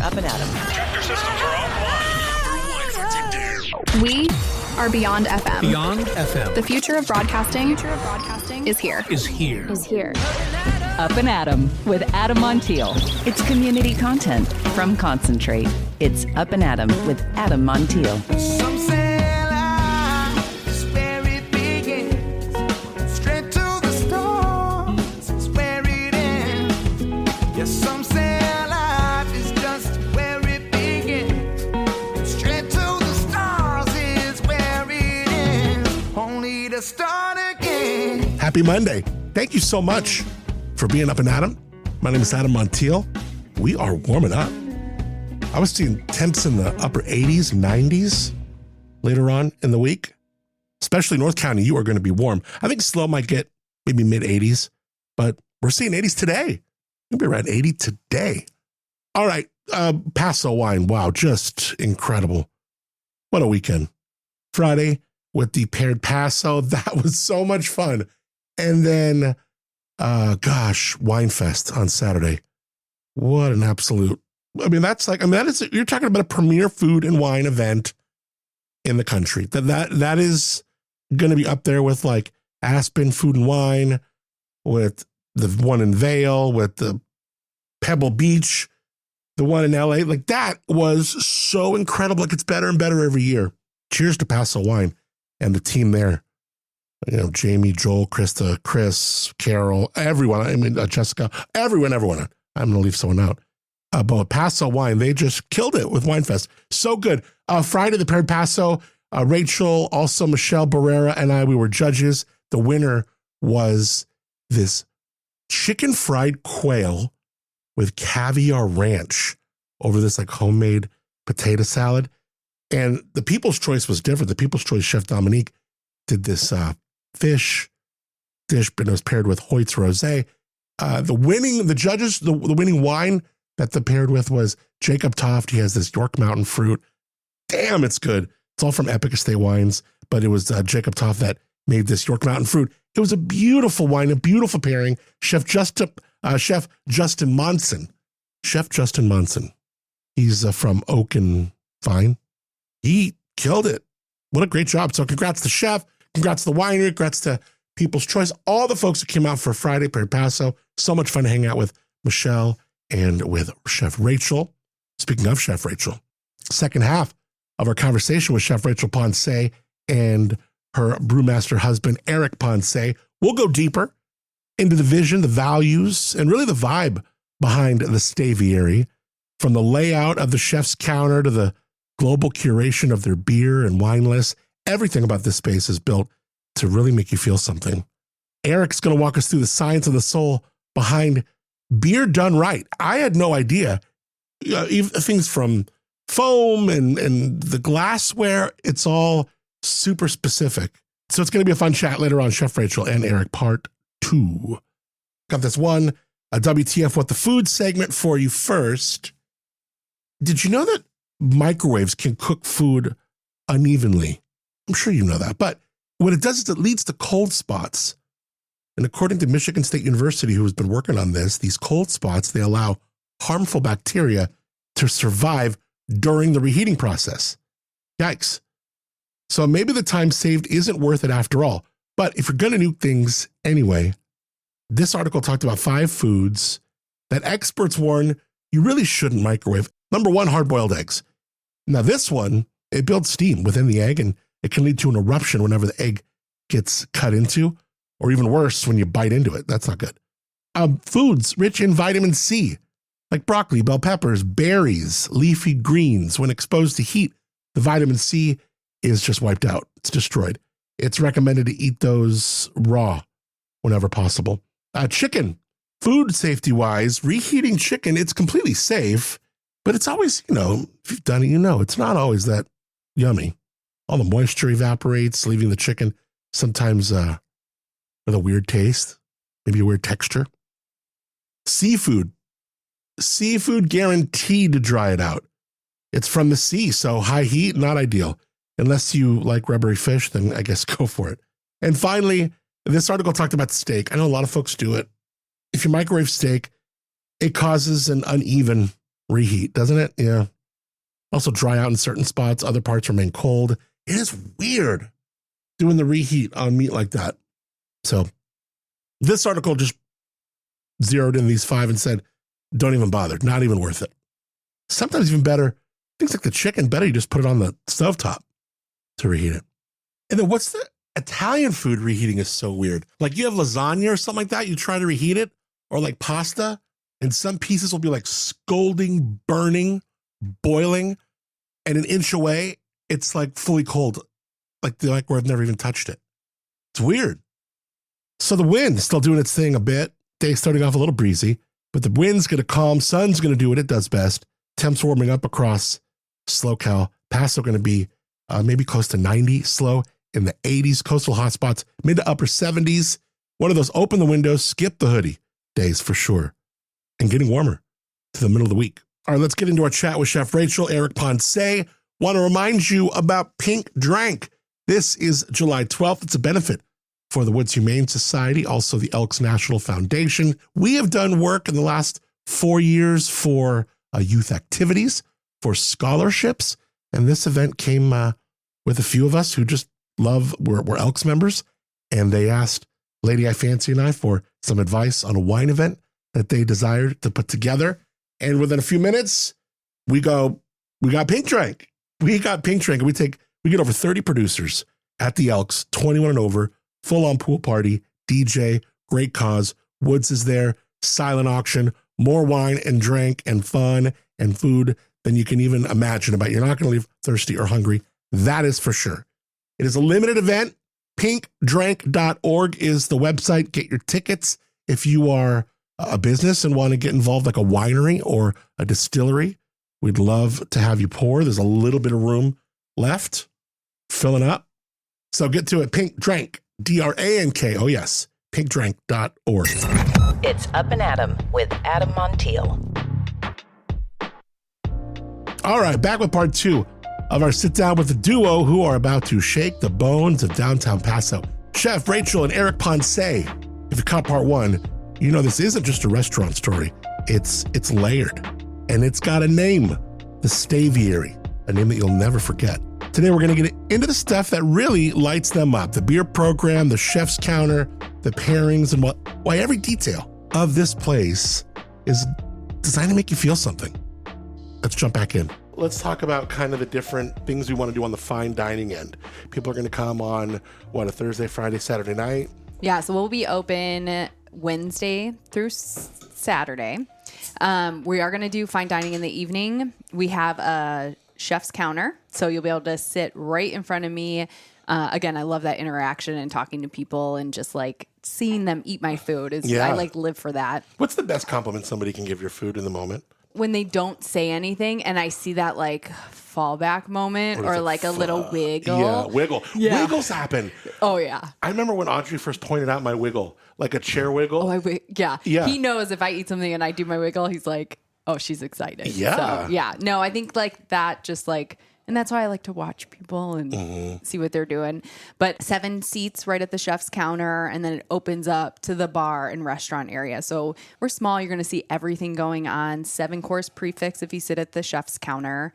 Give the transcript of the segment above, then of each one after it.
Up+Adam. Tractor systems are offline. We are Beyond FM. Beyond FM. The future of broadcasting is here. Up+Adam with Adam Montiel. It's community content from Concentrate. It's Up+Adam with Adam Montiel. Some say life is where it begins. Straight to the stars is where it ends. Yes, some say life is just where it begins. Straight to the stars is where it ends. Only to start again. Happy Monday. Thank you so much for being Up+Adam. My name is Adam Montiel. We are warming up. I was seeing temps in the upper 80s, 90s later on in the week. Especially North County, you are going to be warm. I think Slow might get maybe mid 80s, but we're seeing 80s today. We'll be around 80 today. All right, Paso wine. Wow, just incredible. What a weekend. Friday with the paired Paso. That was so much fun. And then, Wine Fest on Saturday. What an absolute, you're talking about a premier food and wine event in the country. That is going to be up there with like Aspen Food and Wine, with the one in Vail, with the Pebble Beach, the one in LA. Like that was so incredible. It gets better and better every year. Cheers to Paso Wine and the team there. You know, Jamie, Joel, Krista, Chris, Carol, everyone. Jessica, everyone. I'm going to leave someone out. But with Paso Wine, they just killed it with Wine Fest. So good. Friday, the paired Paso, Rachel, also Michelle Barrera, and we were judges. The winner was this chicken fried quail with caviar ranch over this like homemade potato salad. And the People's Choice was different. The People's Choice Chef Dominique did this fish dish, but it was paired with Hoyt's Rosé. The winning wine that they paired with was Jacob Toft. He has this York Mountain fruit. Damn, it's good. It's all from Epic Estate Wines, but it was Jacob Toft that made this York Mountain fruit. It was a beautiful wine, a beautiful pairing. Chef Justin Monson. Chef Justin Monson. He's from Oak and Vine. He killed it. What a great job. So congrats to Chef. Congrats to the winery. Congrats to People's Choice. All the folks that came out for Friday paired Paso. So much fun to hang out with Michelle and with Chef Rachel. Speaking of Chef Rachel, second half of our conversation with Chef Rachel Ponce and her brewmaster husband, Eric Ponce. We'll go deeper into the vision, the values, and really the vibe behind the Staviary, from the layout of the chef's counter to the global curation of their beer and wine list. Everything about this space is built to really make you feel something. Eric's going to walk us through the science of the soul behind beer done right. I had no idea. Things from foam and the glassware, it's all super specific. So it's going to be a fun chat later on, Chef Rachel and Eric, part 2. Got this one, a WTF What the Food segment for you first. Did you know that microwaves can cook food unevenly? I'm sure you know that. But what it does is it leads to cold spots. And according to Michigan State University, who has been working on this, these cold spots, they allow harmful bacteria to survive during the reheating process. Yikes. So maybe the time saved isn't worth it after all. But if you're going to nuke things anyway, this article talked about 5 foods that experts warn you really shouldn't microwave. Number 1, hard-boiled eggs. Now this one, it builds steam within the egg, and it can lead to an eruption whenever the egg gets cut into, or even worse, when you bite into it. That's not good. Foods rich in vitamin C, like broccoli, bell peppers, berries, leafy greens. When exposed to heat, the vitamin C is just wiped out. It's destroyed. It's recommended to eat those raw whenever possible. Chicken, food safety-wise, reheating chicken, it's completely safe, but it's always, if you've done it, it's not always that yummy. All the moisture evaporates, leaving the chicken sometimes with a weird taste, maybe a weird texture. Seafood guaranteed to dry it out. It's from the sea, so high heat, not ideal. Unless you like rubbery fish, then I guess go for it. And finally, this article talked about steak. I know a lot of folks do it. If you microwave steak, it causes an uneven reheat, doesn't it? Yeah. Also dry out in certain spots. Other parts remain cold. It is weird doing the reheat on meat like that. So this article just zeroed in these 5 and said, don't even bother. Not even worth it. Sometimes even better, things like the chicken, better you just put it on the stovetop to reheat it. And then what's the Italian food reheating is so weird. Like you have lasagna or something like that, you try to reheat it, or like pasta, and some pieces will be like scalding, burning, boiling, and an inch away, it's like fully cold. Like the microwave never even touched it. It's weird. So the wind is still doing its thing a bit. Day starting off a little breezy, but the wind's going to calm. Sun's going to do what it does best. Temps warming up across SoCal. Paso going to be maybe close to 90, slow in the 80s. Coastal hotspots, mid to upper 70s. One of those open the windows, skip the hoodie days for sure. And getting warmer to the middle of the week. All right, let's get into our chat with Chef Rachel, Eric Ponce. Want to remind you about Pink Drank. This is July 12th. It's a benefit for the Woods Humane Society, also the Elks National Foundation. We have done work in the last 4 years for youth activities, for scholarships, and this event came with a few of us who just we're Elks members, and they asked Lady I Fancy and I for some advice on a wine event that they desired to put together. And within a few minutes, we got Pink Drank. We got Pink Drank, and we get over 30 producers at the Elks, 21 and over, full-on pool party, DJ, great cause. Woods is there, silent auction, more wine and drink and fun and food than you can even imagine about. You're not going to leave thirsty or hungry. That is for sure. It is a limited event. pinkdrank.org is the website. Get your tickets if you are a business and want to get involved, like a winery or a distillery. We'd love to have you pour. There's a little bit of room left, filling up. So get to it. Pink Drank, DRANK. Oh, yes. pinkdrank.org. It's Up and Adam with Adam Montiel. All right, back with part 2 of our sit down with the duo who are about to shake the bones of downtown Paso. Chef Rachel and Eric Ponce. If you caught part 1, you know this isn't just a restaurant story. It's layered, and it's got a name, the Staviary, a name that you'll never forget. Today we're going to get into the stuff that really lights them up, the beer program, the chef's counter, the pairings, and why every detail of this place is designed to make you feel something. Let's jump back in. Let's talk about kind of the different things we want to do on the fine dining end. People are going to come on, a Thursday, Friday, Saturday night? Yeah, so we'll be open Wednesday through Saturday. We are going to do fine dining in the evening. We have a chef's counter, so you'll be able to sit right in front of me. Again, I love that interaction and talking to people and just like seeing them eat my food. I like live for that. What's the best compliment somebody can give your food in the moment? When they don't say anything and I see that like fallback moment or like a little wiggle. Yeah, wiggle. Yeah. Wiggles happen. Oh, yeah. I remember when Audrey first pointed out my wiggle, like a chair wiggle. Oh, yeah. Yeah. He knows if I eat something and I do my wiggle, he's like, oh, she's excited. Yeah. So, yeah. No, I think like that just like, and that's why I like to watch people and see what they're doing. But 7 seats right at the chef's counter, and then it opens up to the bar and restaurant area. So we're small. You're going to see everything going on. 7-course prefix if you sit at the chef's counter.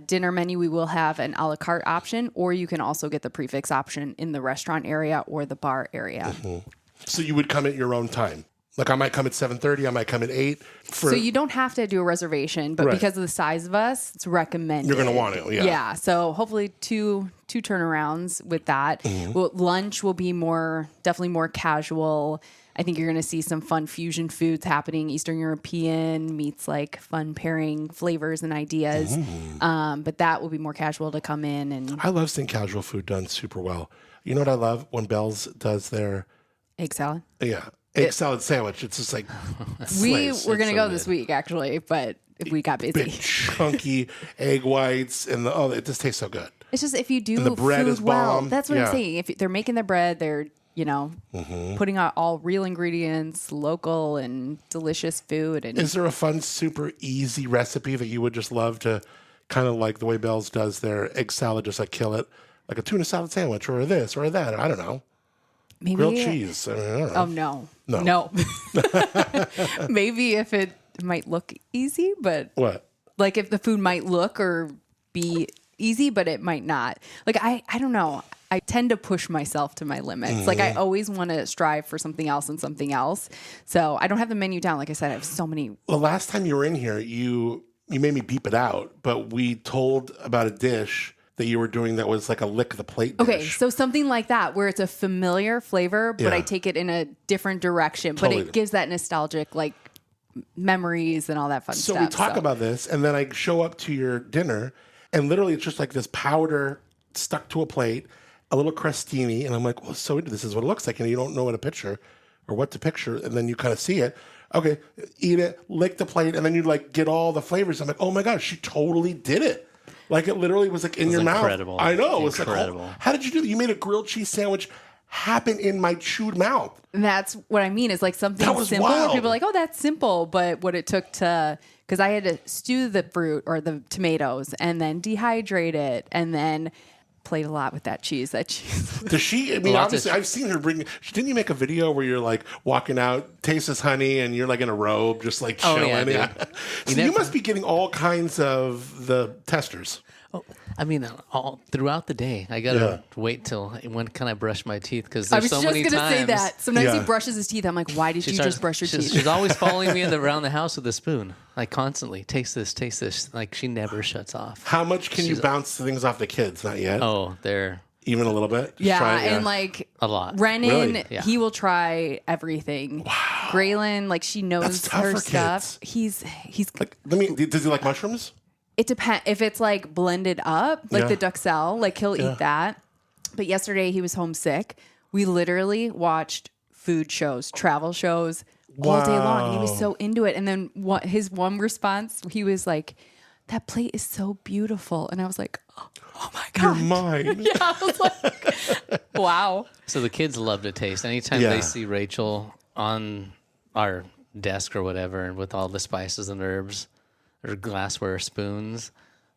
Dinner menu, we will have an a la carte option, or you can also get the prefix option in the restaurant area or the bar area. So you would come at your own time? Like I might come at 7:30, I might come at 8. So you don't have to do a reservation, but because of the size of us, it's recommended. You're going to want it, yeah. Yeah, so hopefully two turnarounds with that. Lunch will be definitely more casual. I think you're going to see some fun fusion foods happening, Eastern European meets like fun pairing flavors and ideas. But that will be more casual to come in. And I love seeing casual food done super well. You know what I love? When Bell's does their egg salad. Yeah. Egg salad sandwich. It's just like we were going to go this week actually, but we got busy. Big chunky egg whites and it just tastes so good. It's just if you do and the bread food is well, bomb. that's what I'm saying. If they're making their bread, they're putting out all real ingredients, local and delicious food. And is there a fun, super easy recipe that you would just love to kind of like the way Bell's does their egg salad, just like kill it, like a tuna salad sandwich or this or that? I don't know. Maybe grilled cheese. I don't know. Oh no. Maybe if it might look easy, but What? like if the food might look or be easy, but it might not. Like I don't know. I tend to push myself to my limits. Like I always want to strive for something else and something else. So I don't have the menu down. Like I said, I have so many. Well, last time you were in here, you made me beep it out, but we told about a dish that you were doing that was like a lick the plate dish. Okay, so something like that where it's a familiar flavor, but I Yeah. take it in a different direction. Totally. But it gives that nostalgic like memories and all that fun So stuff. we talk about this, and then I show up to your dinner, and literally it's just like this powder stuck to a plate, a little crostini, and I'm like, well, so this is what it looks like, and you don't know what to picture or what to picture, and then you kind of see it. Okay, eat it, lick the plate, and then you like get all the flavors. I'm like, oh my gosh, she totally did it. Like it literally was like in your incredible. mouth. I know. It was Incredible. like, oh, how did you do that? You made a grilled cheese sandwich happen in my chewed mouth. And that's what I mean is like something That was simple where wild. people are like, oh, that's simple. But what it took to, because I had to stew the fruit or the tomatoes and then dehydrate it and then played a lot with that cheese. Does she? I mean, Lots obviously, of- I've seen her bring. Didn't you make a video where you're like walking out, taste this honey, and you're like in a robe, just like Oh, chilling? yeah, dude. So you must be getting all kinds of the testers. Oh, I mean, all throughout the day, I gotta wait till when can I brush my teeth because I there's was so just many going to times. say that. Sometimes Yeah. he brushes his teeth. I'm like, why did you just brush your teeth? She's always following me around the house with a spoon, like constantly. Taste this, taste this. Like she never shuts off. How much can you bounce things off the kids? Not yet. Oh, they're Even a little bit. Just Yeah, try it, and like a lot. Renan, Really? Yeah. he will try everything. Wow. Graylin, like she knows That's tough her for stuff. kids. He's Like, does he like mushrooms? it depends if it's like blended up, like Yeah. the Duxelle, like he'll eat that. But yesterday he was homesick. We literally watched food shows, travel shows all day long, and he was so into it. And then his one response, he was like, "That plate is so beautiful," and I was like, "Oh my You're god!" mine. Yeah, I was like, "Wow." So the kids love to taste. Anytime Yeah. they see Rachel on our desk or whatever, and with all the spices and herbs, or glassware spoons,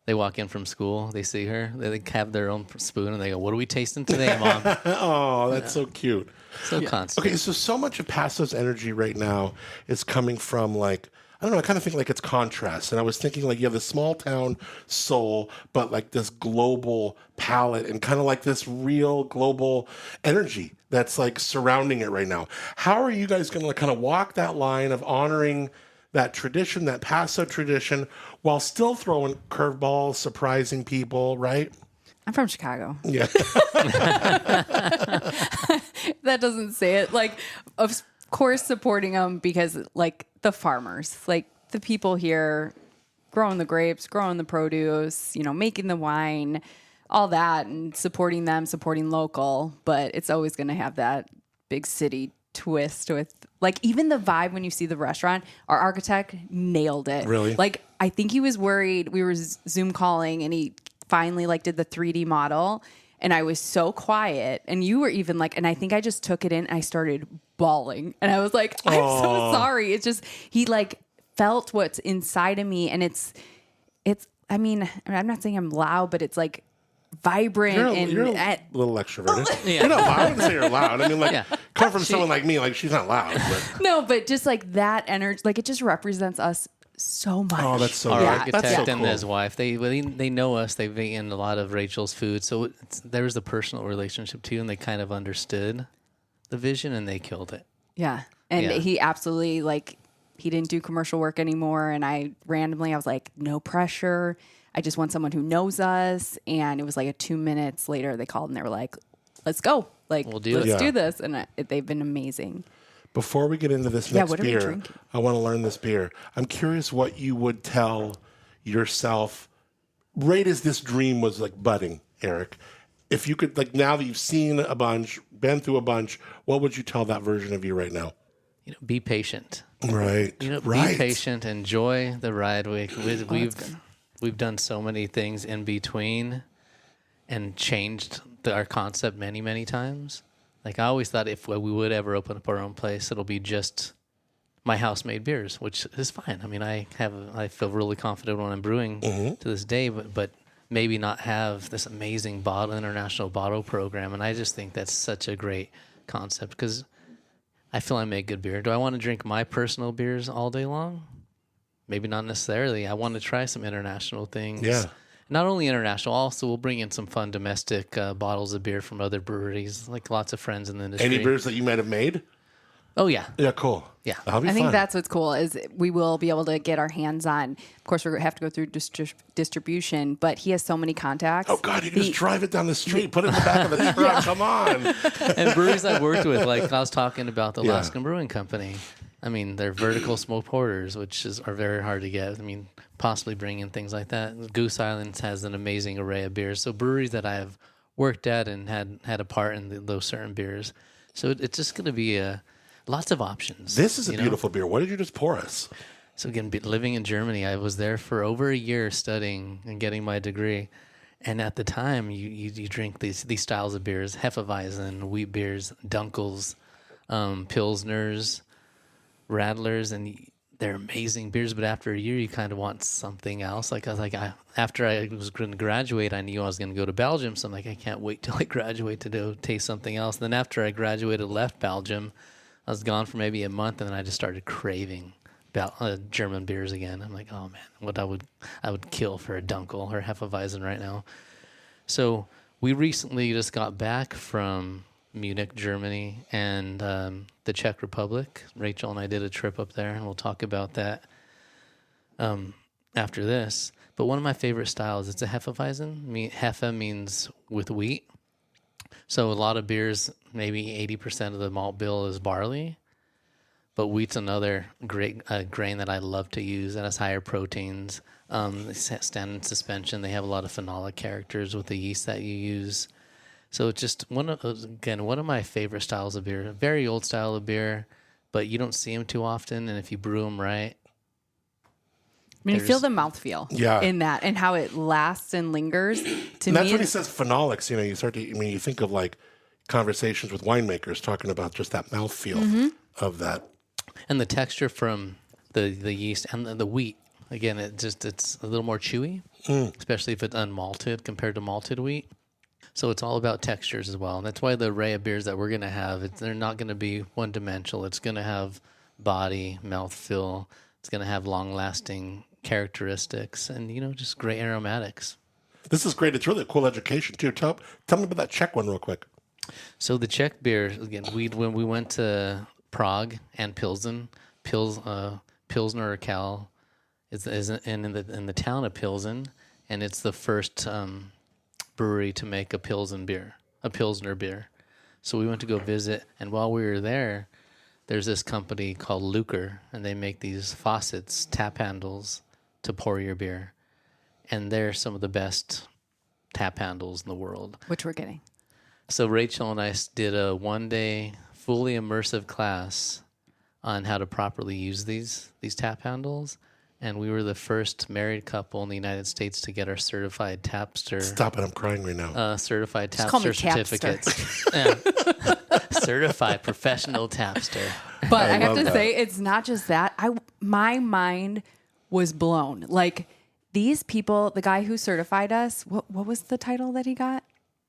they walk in from school. They see her. They have their own spoon, and they go, "What are we tasting today, Mom?" Oh, that's so cute. So constant. Okay, so much of Paso's energy right now is coming from like, I don't know, I kind of think like it's contrast. And I was thinking like you have the small town soul, but like this global palette and kind of like this real global energy that's like surrounding it right now. How are you guys going to kind of walk that line of honoring that tradition, that Paso tradition, while still throwing curveballs, surprising people, right? I'm from Chicago. Yeah. That doesn't say it. Like, of course, supporting them because, like, the farmers, like the people here, growing the grapes, growing the produce, you know, making the wine, all that, and supporting them, supporting local. But it's always going to have that big city twist with, like, even the vibe when you see the restaurant. Our architect nailed it. Really? Like, I think he was worried. We were Zoom calling, and he finally like did the 3D model. And I was so quiet, and you were even like, and I think I just took it in and I started bawling. And I was like, I'm so sorry. It's just, he like felt what's inside of me. And it's, I mean, I'm not saying I'm loud, but it's like vibrant. You're a little extroverted. You're not loud. I wouldn't say you're loud. I mean, like, come from someone like me, like, she's not loud. But. No, but just like that energy, like it just represents us so much. Oh, that's so Our good. architect That's so and cool. his wife, they know us. They've eaten a lot of Rachel's food, so there was a personal relationship too, and they kind of understood the vision, and they killed it. Yeah. And Yeah. he absolutely, like, he didn't do commercial work anymore. And I was like, no pressure. I just want someone who knows us. And it was like 2 minutes later, they called and they were like, let's go. Like, We'll do let's it. do this. And they've been amazing. Before we get into this Yeah, next what are we beer, drinking? I want to learn this beer. I'm curious what you would tell yourself right as this dream was like budding, Eric. If you could, like, now that you've seen a bunch, been through a bunch, what would you tell that version of you right now? You know, be patient. Right. You know, right. be patient. Enjoy the ride. We've done so many things in between, and changed our concept many times. Like, I always thought if we would ever open up our own place, it'll be just my house-made beers, which is fine. I mean, I feel really confident when I'm brewing to this day, but maybe not have this amazing international bottle program. And I just think that's such a great concept because I feel I make good beer. Do I want to drink my personal beers all day long? maybe not necessarily. I want to try some international things. Yeah. Not only international, also we'll bring in some fun domestic bottles of beer from other breweries, like lots of friends in the industry. Any beers that you might have made? Oh, yeah. Yeah, cool. Yeah. That'll be I think fun. that's what's cool is we will be able to get our hands on. Of course, we're going to have to go through distribution, but he has so many contacts. Oh, God, you can just drive it down the street, put it in the back of the truck. Come on. And breweries I've worked with, like I was talking about the Yeah. Alaskan Brewing Company. I mean, they're vertical smoke porters, which are very hard to get. I mean, possibly bring in things like that. Goose Island has an amazing array of beers. So breweries that I've worked at and had a part in those certain beers. So it's just going to be lots of options. This is a you know? beautiful beer. What did you just pour us? So again, living in Germany, I was there for over a year studying and getting my degree. And at the time, you drink these styles of beers: Hefeweizen, wheat beers, Dunkels, Pilsners, Radlers, and they're amazing beers. But after a year, you kind of want something else. After I was going to graduate, I knew I was going to go to Belgium. So I'm like, I can't wait till I graduate to go taste something else. And then after I graduated, left Belgium, I was gone for maybe a month, and then I just started craving German beers again. I'm like, oh man, what I would kill for a Dunkel or Hefeweizen right now. So we recently just got back from Munich, Germany, and the Czech Republic. Rachel and I did a trip up there, and we'll talk about that after this. But one of my favorite styles, it's a Hefeweizen. Hefe means with wheat. So a lot of beers, maybe 80% of the malt bill is barley, but wheat's another great grain that I love to use. It has higher proteins. They stand in suspension. They have a lot of phenolic characters with the yeast that you use. So it's just one of my favorite styles of beer. A very old style of beer, but you don't see them too often. And if you brew them right, I mean, you feel the mouthfeel in that and how it lasts and lingers. And that's when he says phenolics. You know, you think of like conversations with winemakers talking about just that mouthfeel of that. And the texture from the yeast and the wheat. Again, it's a little more chewy, especially if it's unmalted compared to malted wheat. So it's all about textures as well. And that's why the array of beers that we're going to have, they're not going to be one-dimensional. It's going to have body, mouthfeel. It's going to have long-lasting characteristics and, just great aromatics. This is great. It's really a cool education, too. Tell me about that Czech one real quick. So the Czech beer, again, when we went to Prague and Pilsen, Pilsner or Cal is in the town of Pilsen, and it's the first brewery to make a Pilsner beer. So we went to go visit, and while we were there, there's this company called Luker, and they make these faucets, tap handles, to pour your beer. And they're some of the best tap handles in the world. Which we're getting. So Rachel and I did a one-day fully immersive class on how to properly use these tap handles. And we were the first married couple in the United States to get our certified tapster. Stop it, I'm crying right now. Certified Just call me tapster certificates. Certified professional tapster. But I have to say, it's not just that. My mind was blown. Like, these people, the guy who certified us, what was the title that he got?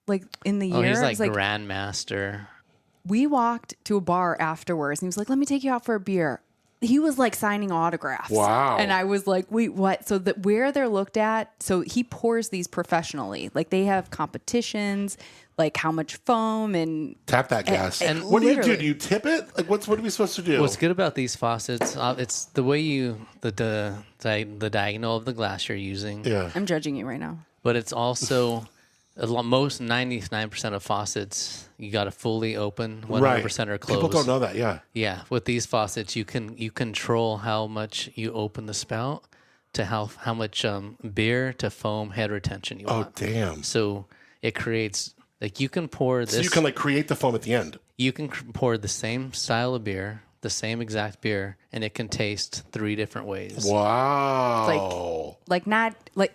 Like, in the year? Oh, he's It was like Grandmaster. We walked to a bar afterwards, and he was like, let me take you out for a beer. He was like signing autographs. Wow. And I was like, wait, what? So where they're looked at, so he pours these professionally. Like, they have competitions, like how much foam and... Tap that gas. And what do you do? literally. Do you tip it? Like, what are we supposed to do? What's good about these faucets, it's the way the diagonal of the glass you're using. Yeah. I'm judging you right now. But it's also... Most 99% of faucets, you got to fully open. 100% are closed. People don't know that. Yeah. Yeah, with these faucets, you control how much you open the spout to how much beer to foam head retention you want. Oh, damn. So it creates you can pour this. So you can create the foam at the end. You can pour the same style of beer, the same exact beer, and it can taste 3 different ways. Wow.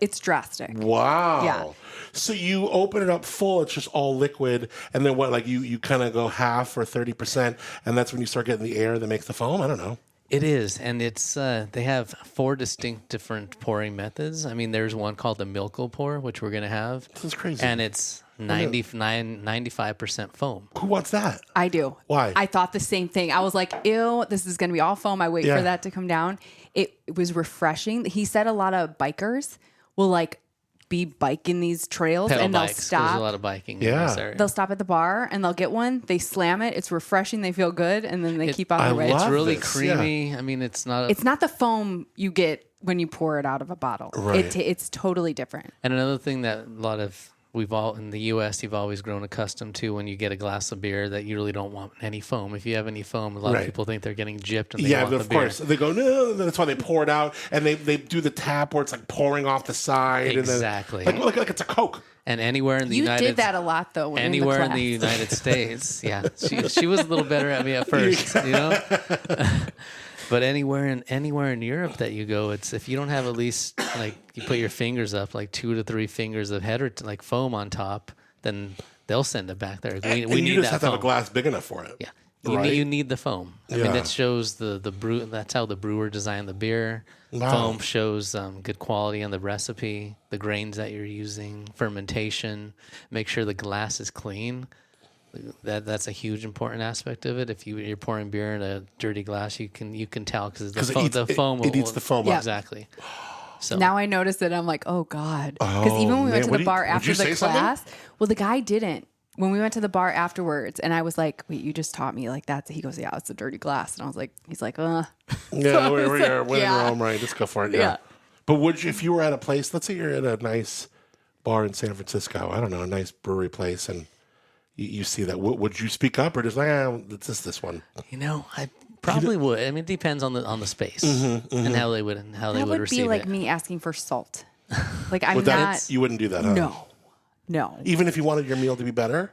It's drastic. Wow. Yeah. So you open it up full, it's just all liquid, and then what, you kind of go half or 30%, and that's when you start getting the air that makes the foam? I don't know. It is, and it's they have 4 distinct different pouring methods. I mean, there's one called the Milko pour, which we're gonna have. This is crazy. And it's 95% foam. Who wants that? I do. Why? I thought the same thing. I was like, ew, this is going to be all foam. I wait Yeah. for that to come down. It was refreshing. He said a lot of bikers will like be biking these trails Pedal and they'll bikes. There's a stop. lot of biking Yeah. in this area. They'll stop at the bar and they'll get one. They slam it. It's refreshing. They feel good. And then they keep on I their way. love It's really this, creamy. I mean, it's not. It's not the foam you get when you pour it out of a bottle. Right. It's totally different. And another thing that a lot of we've all in the U.S. you've always grown accustomed to when you get a glass of beer that you really don't want any foam. If you have any foam, a lot Right. of people think they're getting gypped and they Yeah, want of the beer. course. They go, no, that's why they pour it out. And they do the tap where it's like pouring off the side. Exactly. And then, like it's a Coke. And anywhere in the You United did that a lot though. When anywhere in the the class. United States, yeah, she was a little better at me at first, you know. But anywhere in Europe that you go, it's if you don't have at least like you put your fingers up, like 2 to 3 fingers of header like foam on top, then they'll send it back there. We And need you just that have to have a foam. glass big enough for it. Yeah. Right? You need the foam. I mean, Yeah. that shows the brew. That's how the brewer designed the beer. Wow. Foam shows good quality on the recipe, the grains that you're using, fermentation. Make sure the glass is clean. That's a huge important aspect of it. If you're pouring beer in a dirty glass, you can tell because the foam it eats the foam up. Exactly. So Now I noticed it. I'm like, oh God. Because even when we went to man. the bar Would after you the say something? class, well, the guy didn't. When we went to the bar afterwards, and I was like, wait, you just taught me like that. He goes, yeah, it's a dirty glass. And I was like, he's like, Yeah, So we're I was like, in yeah. Rome, right? Let's go for it. Yeah. Yeah. But would you, if you were at a place, let's say you're at a nice bar in San Francisco, I don't know, a nice brewery place, and you see that, would you speak up or just like, it's just this one? I probably would. I mean, it depends on the space and how they would that would receive be like it. me asking for salt. Like I'm Would not. you wouldn't do that, huh? No. Even if you wanted your meal to be better?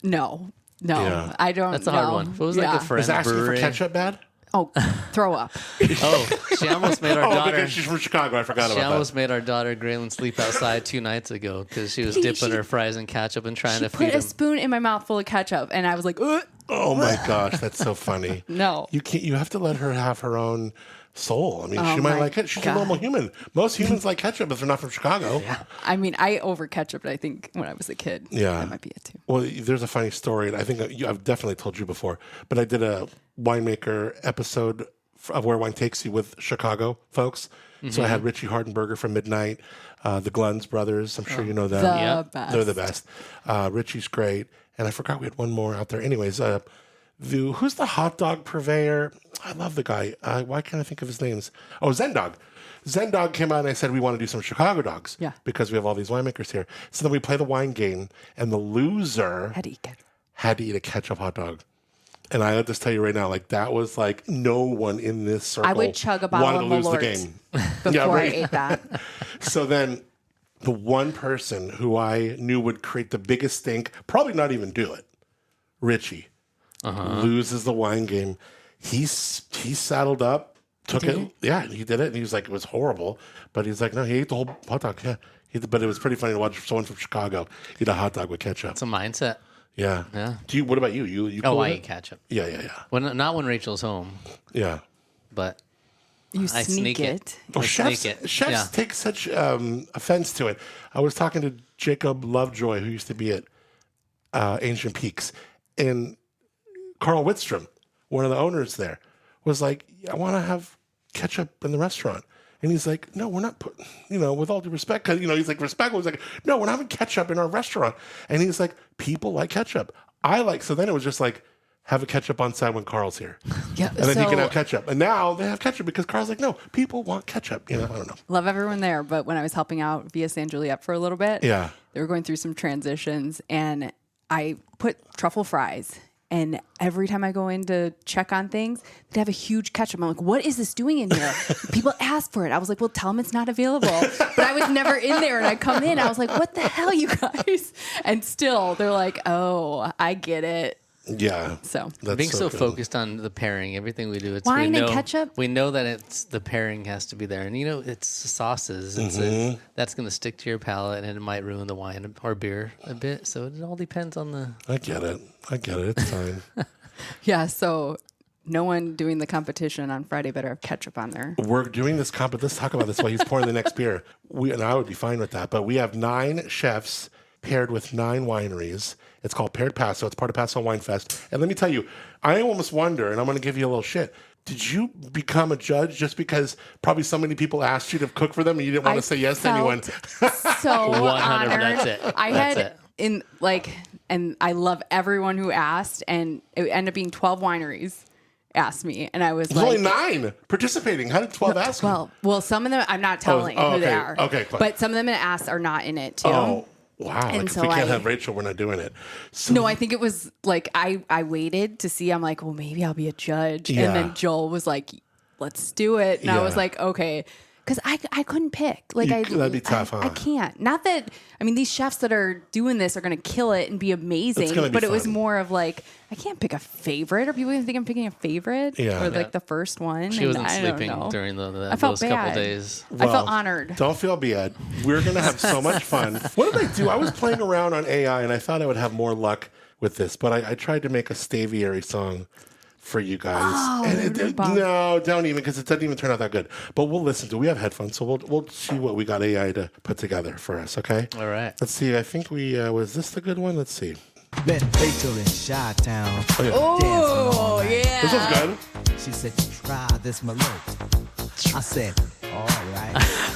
No. Yeah. I don't. That's a hard one. If it was like a Is friend asking brewery. for ketchup bad? Oh, throw up. Oh, she almost made our Oh, daughter. because she's from Chicago. I forgot She about almost that. made our daughter Graylin sleep outside 2 nights ago because she was dipping her fries in ketchup and trying She to put feed a him. spoon in my mouth full of ketchup, and I was like, ugh. Oh my gosh, that's so funny. No. You can't. You have to let her have her own soul. I mean, Oh she might my like it. She's a God. normal human. Most humans like ketchup if they're not from Chicago. I mean, I over ketchup, I think, when I was a kid. Yeah. That might be it too. Well, there's a funny story, and I think I've definitely told you before, but I did a winemaker episode of Where Wine Takes You with Chicago folks. So I had Richie Hardenberger from Midnight, the Gluns brothers. I'm sure you know them. The Yeah. best. They're the best. Richie's great. And I forgot we had one more out there. Anyways, who's the hot dog purveyor? I love the guy. Why can't I think of his names? Oh, Zendog. Zendog came out and I said, we want to do some Chicago dogs. Yeah. Because we have all these winemakers here. So then we play the wine game, and the loser Had to eat ketchup. had to eat a ketchup hot dog. And I'll just tell you right now, like that was like no one in this circle I would chug a bottle wanted of to lose the Malort game. before right. I ate that. So then the one person who I knew would create the biggest stink, probably not even do it, Richie, loses the wine game. He saddled up, took it. Yeah, he did it. And he was like, it was horrible. But he's like, no, he ate the whole hot dog. Yeah. But it was pretty funny to watch someone from Chicago eat a hot dog with ketchup. It's a mindset. Yeah. Yeah. What about you? You Oh, cool I with eat it? ketchup. Yeah. Not when Rachel's home, Yeah. but You I sneak sneak it. it. Well, I chefs sneak it. chefs Yeah. take such offense to it. I was talking to Jacob Lovejoy, who used to be at Ancient Peaks, and Carl Whitstrom, one of the owners there, was like, I want to have ketchup in the restaurant. And he's like, no, we're not putting, with all due respect, because, he's like, respectful. He's like, no, we're not having ketchup in our restaurant. And he's like, people like ketchup. So then it was just like, have a ketchup on side when Carl's here. Yeah. And then he can have ketchup. And now they have ketchup because Carl's like, no, people want ketchup. I don't know. Love everyone there, but when I was helping out via San Juliet for a little bit, Yeah. they were going through some transitions, and I put truffle fries. And every time I go in to check on things, they'd have a huge ketchup. I'm like, what is this doing in here? People ask for it. I was like, well, tell them it's not available. But I was never in there. And I come in, I was like, what the hell, you guys? And still, they're like, oh, I get it. Yeah. So That's being so good. focused on the pairing, everything we do, Wine we and know, ketchup? We know that it's the pairing has to be there, and it's sauces. That's going to stick to your palate, and it might ruin the wine or beer a bit. So it all depends on the. I get it. It's fine. yeah, so no one doing the competition on Friday better have ketchup on there. We're doing this let's talk about this while he's pouring the next beer. And I would be fine with that. But we have 9 chefs paired with 9 wineries. It's called Paired Paso. It's part of Paso Wine Fest. And let me tell you, I almost wonder, and I'm going to give you a little shit. Did you become a judge just because probably so many people asked you to cook for them and you didn't want to say yes to anyone? So 100. honored. That's it. I That's had it. and I love everyone who asked, and it ended up being 12 wineries asked me, and I was There's like, only 9 participating. How did 12 ask you? well, some of them I'm not telling who they okay. are. Okay, fine. But some of them that asked are not in it too. Oh, wow. And Like, so if we can't I- have Rachel, we're not doing it. So, No, I think it was like I waited to see. I'm like, well, maybe I'll be a judge. Yeah. And then Joel was like, let's do it. And I was Yeah. like, okay. Because I couldn't pick. Like that'd be tough, I huh? can't. Not that, I mean, these chefs that are doing this are going to kill it and be amazing. gonna be But it was fun. more of like, I can't pick a favorite. Are people going to think I'm picking a favorite? Yeah. Or Yeah. like the first one? She wasn't I don't sleeping know. during I felt those couple bad. days. I felt honored. Don't feel bad. We're going to have so much fun. What did I do? I was playing around on AI, and I thought I would have more luck with this, but I tried to make a Staviary song for you guys. No, don't even, because it doesn't even turn out that good. But we'll listen to it. We have headphones, so we'll see what we got AI to put together for us, okay? All right. Let's see. I think was this the good one? Let's see. Met Rachel in Chi-Town. Oh, yeah. This one's good. She said, try this Merlot. I said, all right.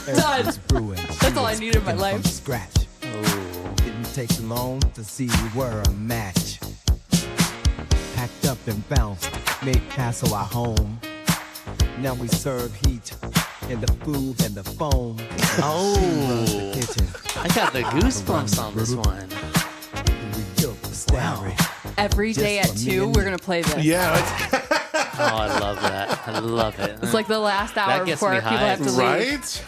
Done. Everything's brewing. That's all I needed in my From life. scratch. Didn't take too long to see we were a match. Packed up and bounced, made Paso our home. Now we serve heat and the food and the foam. Oh, The kitchen. I got the goosebumps on this one. We built the Staviary. Every day at Just for me 2, and we're you. going to play this. Yeah, it's, Oh, I love that. I love it. It's like the last hour gets before me people hyped. have to leave. right?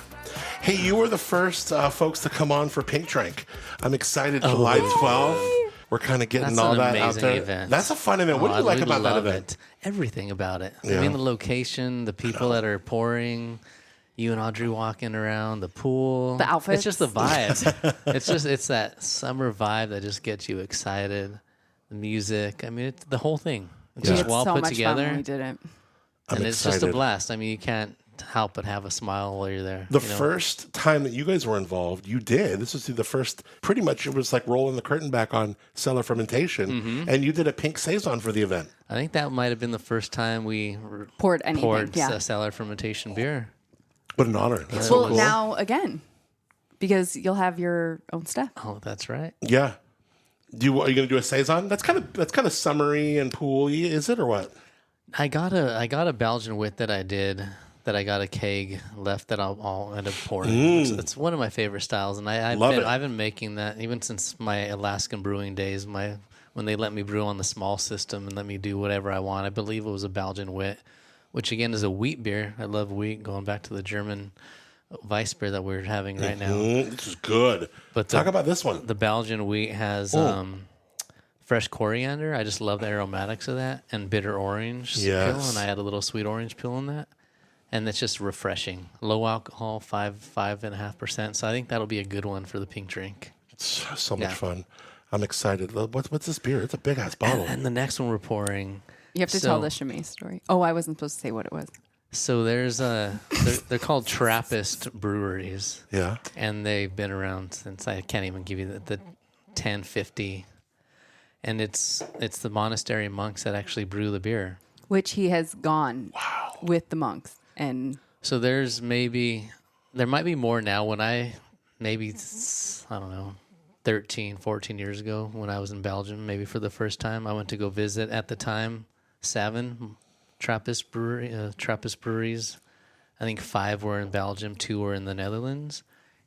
Hey, you were the first folks to come on for Pink Drink. I'm excited. July 12th. We're kind of getting That's all an that out amazing there. event. That's a fun event. What do Oh, you like we about that love event? it. Everything about it. Yeah. I mean, the location, the people that are pouring, you and Audrey walking around, the pool. The outfits. It's just the vibe. it's that summer vibe that just gets you excited. The music. I mean, it's the whole thing. It's We just had well so put much together. fun when we did it. And it's just a excited. blast. I mean, you can't help but have a smile while you're there. The you know? first time that you guys were involved, you did. This was the first, pretty much it was like rolling the curtain back on cellar fermentation. Mm-hmm. And you did a pink saison for the event. I think that might have been the first time we Poured anything. poured yeah. cellar fermentation beer. What an honor. That's Well, so cool. now again, because you'll have your own stuff. Oh, that's right. Yeah. Are you going to do a saison? That's kind of summery and pooly, is it, or what? I got a Belgian wit that I did that I got a keg left that I'll end up pouring. It's one of my favorite styles, and I've been making that even since my Alaskan brewing days. When they let me brew on the small system and let me do whatever I want. I believe it was a Belgian wit, which again is a wheat beer. I love wheat. Going back to the German Weiss beer that we're having right now. This is good. But Talk about this one. The Belgian wheat has fresh coriander. I just love the aromatics of that, and bitter orange peel, Yes. and I add a little sweet orange peel in that, and it's just refreshing. Low alcohol, 5.5%. So I think that'll be a good one for the pink drink. It's so much Yeah. fun. I'm excited. What's this beer? It's a big ass bottle. And the next one we're pouring. You have to tell the Chimay story. Oh, I wasn't supposed to say what it was. So there's they're called Trappist breweries, Yeah. and they've been around since I can't even give you the 1050. And it's the monastery monks that actually brew the beer. Which he has gone with the monks. And So there might be more now. When I don't know, 13, 14 years ago when I was in Belgium, maybe for the first time, I went to go visit at the time 7 Trappist breweries. I think 5 were in Belgium, 2 were in the Netherlands.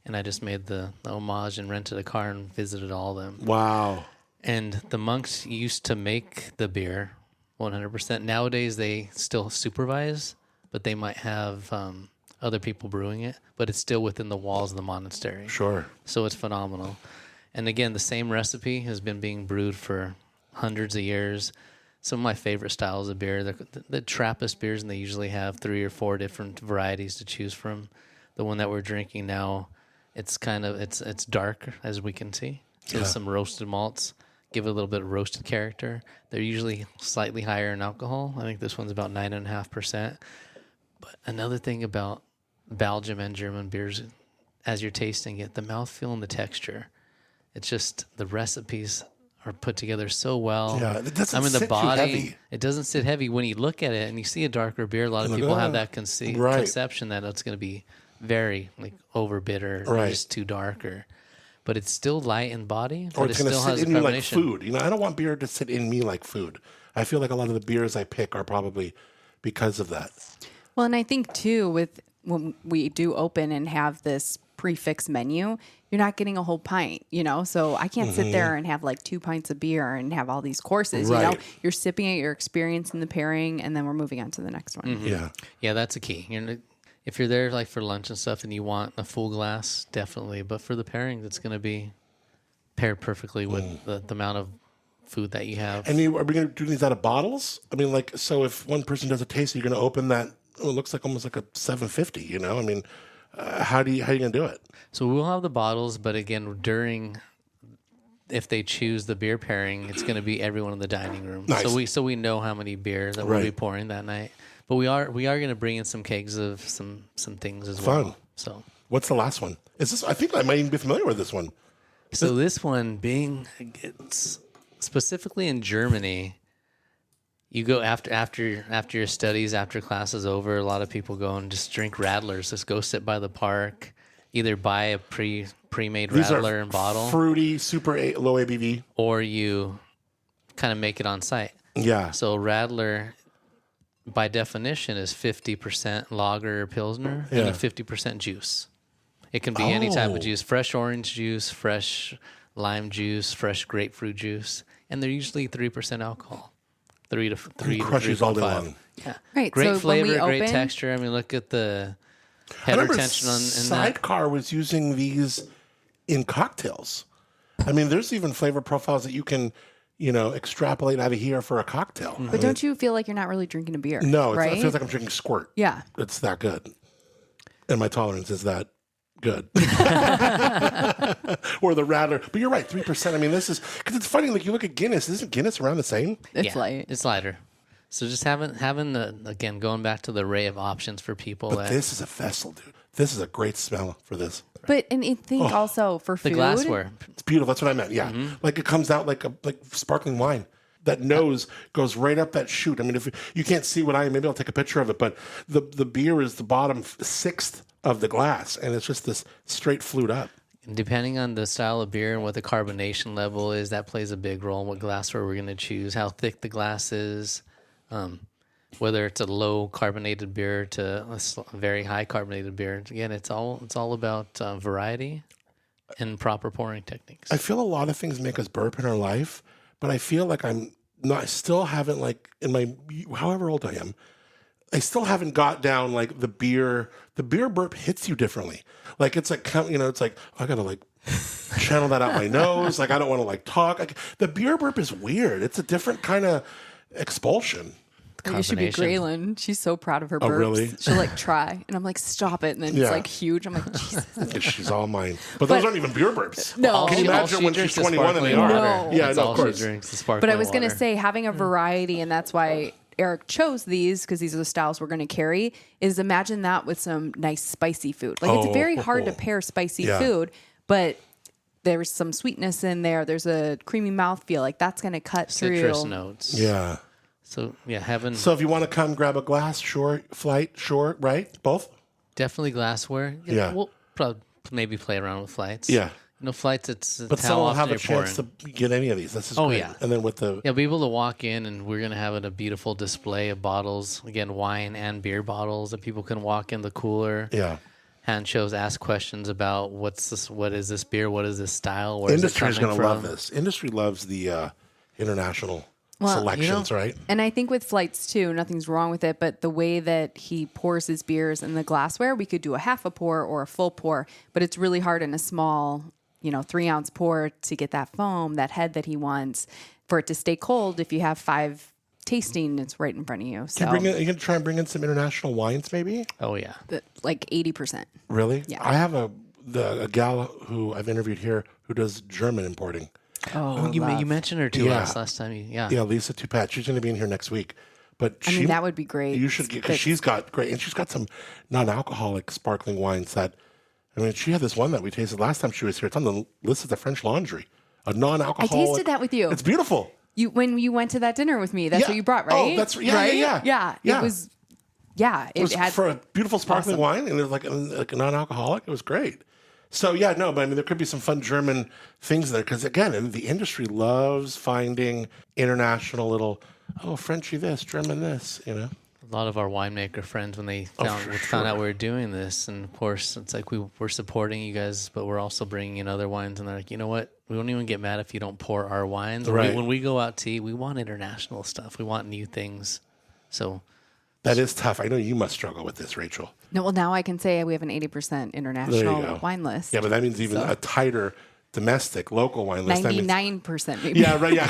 And I just made the homage and rented a car and visited all of them. Wow. And the monks used to make the beer 100%. Nowadays, they still supervise, but they might have other people brewing it, but it's still within the walls of the monastery. Sure. So it's phenomenal. And again, the same recipe has been being brewed for hundreds of years. Some of my favorite styles of beer, the Trappist beers, and they usually have 3 or 4 different varieties to choose from. The one that we're drinking now, it's dark, as we can see. So some roasted malts, give it a little bit of roasted character. They're usually slightly higher in alcohol. I think this one's about 9.5%. But another thing about Belgium and German beers, as you're tasting it, the mouthfeel and the texture, it's just the recipes are put together so well. Yeah, it doesn't sit too heavy. It doesn't sit heavy. When you look at it and you see a darker beer, a lot of people have that conception that it's going to be very like over bitter or just too dark, but it's still light in body. Or But it's it going to still has sit in me like carbonation. food. You know, I don't want beer to sit in me like food. I feel like a lot of the beers I pick are probably because of that. Well, and I think too, with when we do open and have this prefix menu, you're not getting a whole pint, you know? So I can't sit there and have like 2 pints of beer and have all these courses, you know? Right. You're sipping it, you're experiencing the pairing, and then we're moving on to the next one. Yeah. Yeah, that's a key. If you're there like for lunch and stuff and you want a full glass, definitely. But for the pairings, it's going to be paired perfectly with the amount of food that you have. And are we going to do these out of bottles? I mean, like, so if one person does a taste, you're going to open that. Oh, it looks like almost like a 750. You know, I mean, how are you going to do it? So we'll have the bottles, but again, if they choose the beer pairing, it's going to be everyone in the dining room. Nice. So we know how many beer that we'll be pouring that night. But we are going to bring in some kegs of some things as well. Fun. So what's the last one? Is this? I think I might even be familiar with this one. So this one it's specifically in Germany. You go after your studies, after class is over. A lot of people go and just drink Radlers. Just go sit by the park, either buy a pre-made These Radler are and bottle, fruity, super low ABV, or you kind of make it on site. Yeah. So Radler, by definition, is 50% lager or pilsner and then 50% juice. It can be any type of juice: fresh orange juice, fresh lime juice, fresh grapefruit juice, and they're usually 3% alcohol. 3 to crushes all day 3.5. long. Yeah, Right, great so when we flavor, great open- texture. I mean, look at the I head remember retention in that. Sidecar was using these in cocktails. I mean, there's even flavor profiles that you can, extrapolate out of here for a cocktail. But don't you feel like you're not really drinking a beer? No, right? it feels like I'm drinking squirt. Yeah. It's that good. And my tolerance is that good. Or the Radler. But you're right, 3%. I mean, this is, because it's funny, like you look at Guinness, isn't Guinness around the same? It's light. It's lighter. So just having the, again, going back to the array of options for people. But this is a vessel, dude. This is a great smell for this. But, and I think also for the food. glassware. It's beautiful. That's what I meant. Yeah. Like it comes out like sparkling wine. That nose goes right up that chute. I mean, if you can't see maybe I'll take a picture of it, but the beer is the bottom sixth of the glass, and it's just this straight flute up. Depending on the style of beer and what the carbonation level is, that plays a big role in what glassware we're going to choose, how thick the glass is, whether it's a low carbonated beer to a very high carbonated beer. Again, it's all about variety and proper pouring techniques. I feel a lot of things make us burp in our life, but I feel like I still haven't, like, in my, however old I am, I still haven't got down, like, the beer burp hits you differently. Like, it's like, it's like, I gotta, like, channel that out my nose. Like, I don't want to, like, talk. The beer burp is weird. It's a different kind of expulsion. You should be Graylin. She's so proud of her burps. Oh, really? She'll like try, and I'm like, stop it, and then it's like huge. I'm like, Jesus. She's all mine. But those aren't even beer burps. No. Can you imagine when she's 21 and they are? No. Yeah, That's no, all of course. she drinks, the sparkling But I was going to water. say, having a variety, and that's why Eric chose these, because these are the styles we're going to carry, is imagine that with some nice spicy food. Like, it's very hard to pair spicy food, but there's some sweetness in there. There's a creamy mouthfeel. Like, that's going to cut citrus through. notes. Yeah. So So if you want to come grab a glass, short, right? Both? definitely glassware. Yeah. We'll probably maybe play around with flights. Yeah. Flights, it's But how some will often have a you're chance pouring. to get any of these. This is Oh, great. yeah. And then with the... You'll be able to walk in, and we're going to have a beautiful display of bottles. Again, wine and beer bottles that people can walk in the cooler. Yeah. Hand shows, ask questions about what is this beer? What is this style? Where Industry is going to love from? this. Industry loves the international selections, right? And I think with flights too, nothing's wrong with it, but the way that he pours his beers in the glassware, we could do a half a pour or a full pour, but it's really hard in a small, 3-ounce pour to get that foam, that head that he wants, for it to stay cold. If you have 5 tasting, it's right in front of you. So Are you going to try and bring in some international wines, maybe? Oh, yeah. like 80%. Really? Yeah. I have a gal who I've interviewed here who does German importing. Oh, you love. mentioned her to us last time. Yeah. Lisa Tupat. She's going to be in here next week. But I mean, that would be great. You should get, because she's got great, and she's got some non-alcoholic sparkling wines that, I mean, she had this one that we tasted last time she was here. It's on the list of the French Laundry, a non-alcoholic. I tasted that with you. It's beautiful. When you went to that dinner with me, that's what you brought, right? Oh, that's right. Yeah. It was. Yeah, it was had for a beautiful sparkling wine, and it was like a non-alcoholic. It was great. So but I mean, there could be some fun German things there because again, the industry loves finding international little Frenchy this, German this, A lot of our winemaker friends, when they found out we were doing this, and of course, it's like we're supporting you guys, but we're also bringing in other wines, and they're like, you know what? We don't even get mad if you don't pour our wines. Right. When we go out to eat, we want international stuff. We want new things. So that is tough. I know you must struggle with this, Rachel. No, well, now I can say we have an 80% international wine list. Yeah, but that means even a tighter domestic, local wine list. 99% maybe. Yeah, right, yeah.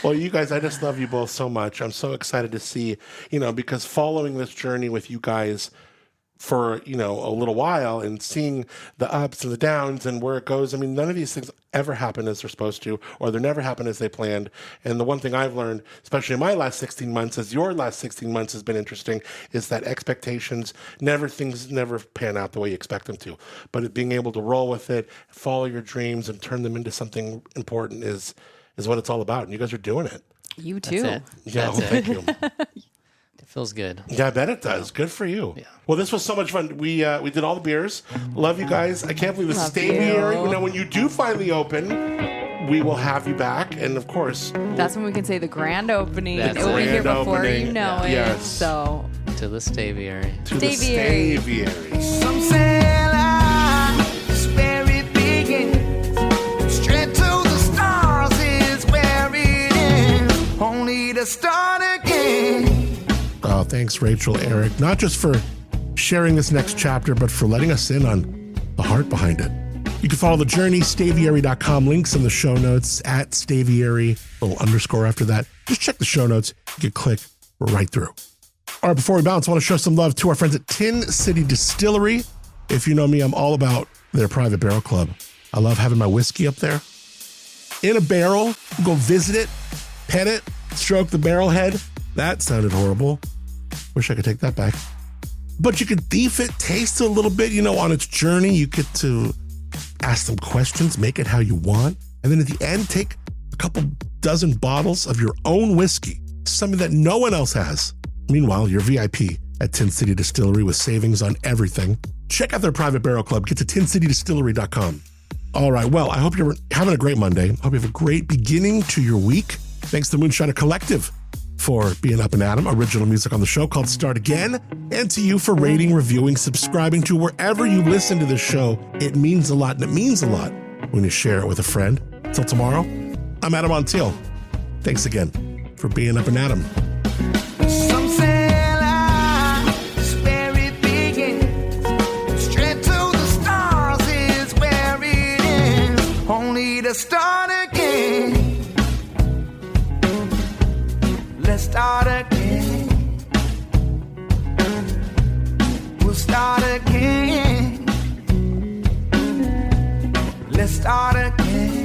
Well, you guys, I just love you both so much. I'm so excited to see, because following this journey with you guys for, a little while and seeing the ups and the downs and where it goes. I mean, none of these things ever happen as they're supposed to, or they never happen as they planned. And the one thing I've learned, especially in my last 16 months, as your last 16 months has been interesting, is that things never pan out the way you expect them to. But being able to roll with it, follow your dreams, and turn them into something important is what it's all about. And you guys are doing it. You too. That's it. Yeah, thank you. It feels good. Yeah, I bet it does. Good for you. Yeah. Well, this was so much fun. We did all the beers. Love you guys. I can't believe the Love Staviary. you. Now, when you do finally open, we will have you back. And of course, That's when we can say the grand opening. That's It will be here grand before opening. you know it. Yes. So To the Staviary. to the Staviary. Staviary. Some say life is where it begins. Straight to the stars is where it ends. Only to start again. Oh, thanks, Rachel, Eric, not just for sharing this next chapter, but for letting us in on the heart behind it. You can follow the journey, Staviary.com, links in the show notes, at Staviary, little underscore after that. Just check the show notes. You can click right through. All right, before we bounce, I want to show some love to our friends at Tin City Distillery. If you know me, I'm all about their private barrel club. I love having my whiskey up there in a barrel. Go visit it, pet it, stroke the barrel head. That sounded horrible. Wish I could take that back. But you can thief it, taste it a little bit, on its journey. You get to ask them questions, make it how you want. And then at the end, take a couple dozen bottles of your own whiskey, something that no one else has. Meanwhile, you're VIP at Tin City Distillery with savings on everything. Check out their private barrel club. Get to tincitydistillery.com. All right, well, I hope you're having a great Monday. Hope you have a great beginning to your week. Thanks to Moonshiner Collective for being Up and Adam, original music on the show called Start Again, and to you for rating, reviewing, subscribing to wherever you listen to this show. It means a lot, and it means a lot when you share it with a friend. Till tomorrow, I'm Adam Montiel. Thanks again for being Up and Adam. Some say life is where it begins. Straight to the stars is where it ends. Only to start again. Let's start again. We'll start again. Let's start again.